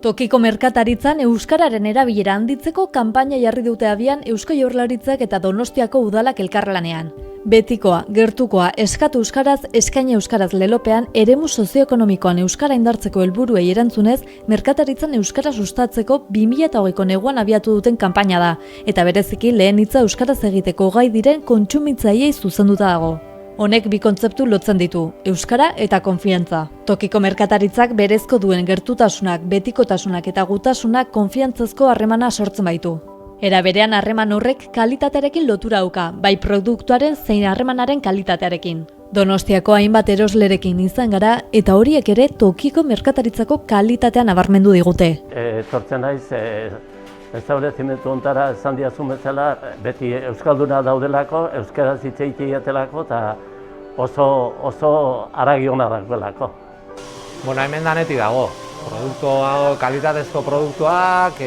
Tokiko merkataritzan euskararen erabilera handitzeko kanpaina jarri dute abian Eusko Jaurlaritzak eta Donostiako udalak elkarlanean. Betikoa, gertukoa, eskatu euskaraz, eskaina euskaraz lelopean, eremu sozioekonomikoan euskara indartzeko helburuei erantzunez, merkataritzan euskara sustatzeko 2020ko neguan abiatu duten kanpaina da, eta bereziki lehen hitza euskaraz egiteko gai diren kontsumitzaileei zuzenduta dago. Honek bi kontzeptu lotzen ditu, euskara eta konfiantza. Tokiko merkataritzak berezko duen gertutasunak, betikotasunak eta gutasunak konfiantzazko harremana sortzen baitu. Era berean harreman horrek kalitatearekin lotura dauka, bai produktuaren zein harremanaren kalitatearekin. Donostiako hainbat eroslerekin izan gara eta horiek ere tokiko merkataritzako kalitatea nabarmendu digute. Etortzen naiz, establezimendu ontara esan diazun bezala, beti euskalduna daudelako, euskaraz hitz egiteatelako eta oso haragiona dagoelako. Hemen danetik dago. Kalitatezko produktuak,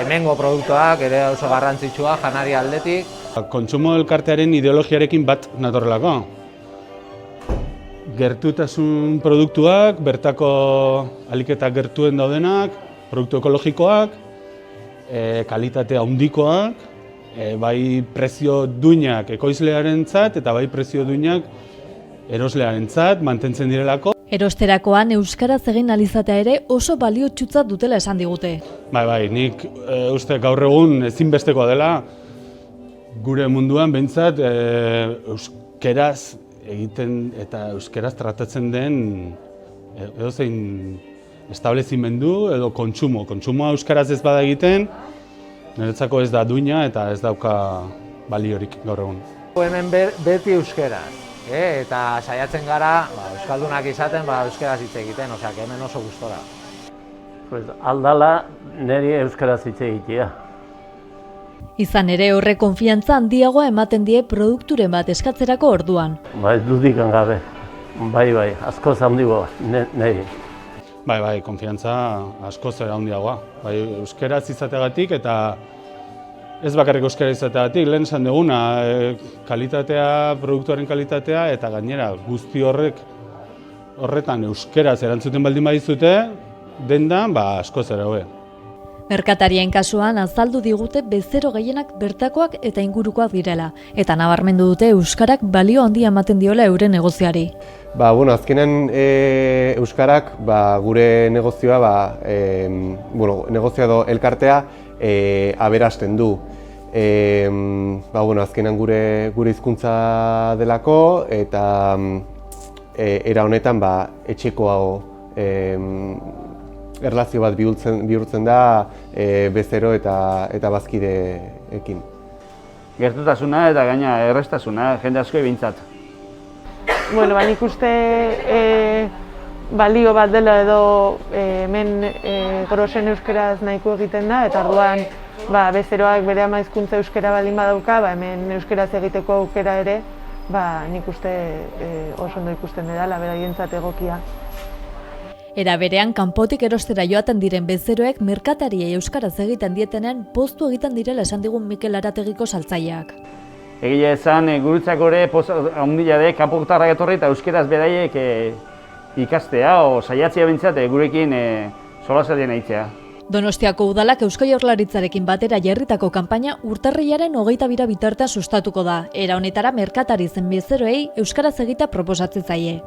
hemengo produktuak ere oso garrantzitsua janari aldetik. Kontsumo elkartearen ideologiarekin bat natorrelako. Gertutasun produktuak, bertako ahalik gertuen daudenak, produktu ekologikoak, kalitate handikoak, bai prezio duinak ekoizlearentzat eta bai prezio duinak eroslearentzat mantentzen direlako. Erosterakoan euskaraz egin alizatea ere oso baliotsutza dutela esan digute. Bai, nik uste gaur egun ezinbestekoa dela gure munduan behintzat euskeraz egiten eta euskeraz tratatzen den edozein establezimendu edo kontsumoa euskaraz ez bada egiten, niretzako ez da duina eta ez dauka baliorik gaur egun. Hemen beti euskeraz, eta saiatzen gara euskaldunak izaten euskaraz hitz egiten, hemen oso gustora. Aldala niri euskaraz hitz egitea. Izan ere horre konfiantza handiagoa ematen die produkturen bat eskatzerako orduan. Ez dudikan gabe, bai, askoz handiagoa niri. Bai, konfiantza askoz handiagoa. Euskaraz izateagatik eta ez bakarrik euskara izateagatik, lehen esan duguna, kalitatea, produktuaren kalitatea eta gainera guzti horretan euskaraz erantzuten baldin badizute, dendan askoz ere hobe. Merkatarien kasuan azaldu digute bezero gehienak bertakoak eta ingurukoak direla, eta nabarmendu dute euskarak balio handia ematen diola euren negoziari. Azkenean euskarak gure negozioa, negozioa edo elkartea aberasten du. Azkenean gure hizkuntza delako eta era honetan etxekoago erlazio bat bihurtzen da bezero eta bazkideekin. Gertutasuna eta gaina errestasuna, jende asko behintzat. Nik uste balio bat dela edo hemen grosen euskeraz nahiko egiten da, eta orduan bezeroak bere ama hizkuntza euskara baldin badauka, hemen euskeraz egiteko aukera ere, nik uste oso ondo ikusten dela, beraientzat egokia. Era berean, kanpotik erostera joaten diren bezeroek merkatariei euskaraz egiten dietenean poztu egiten direla esan digun Mikel Arategiko saltzaileak. Egia esan, gurutzako ere poz handia de kanpotarrak etorri eta euskaraz beraiek ikastea o saiatzea bintzat gurekin solasaldian egitea. Donostiako udalak Eusko Jaurlaritzarekin batera jarritako kanpaina urtarrilaren 22 bitartea sustatuko da. Era honetara merkatari zen bezeroei euskaraz egita proposatzen zaie.